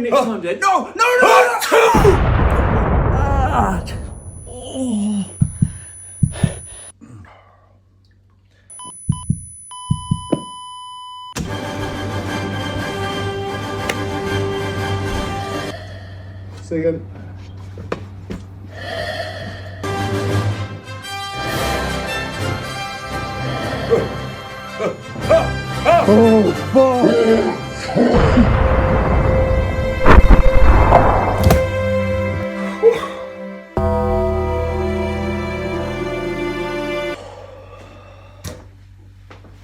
next time, Dad. No, no, no, no. Say again. Oh, fuck!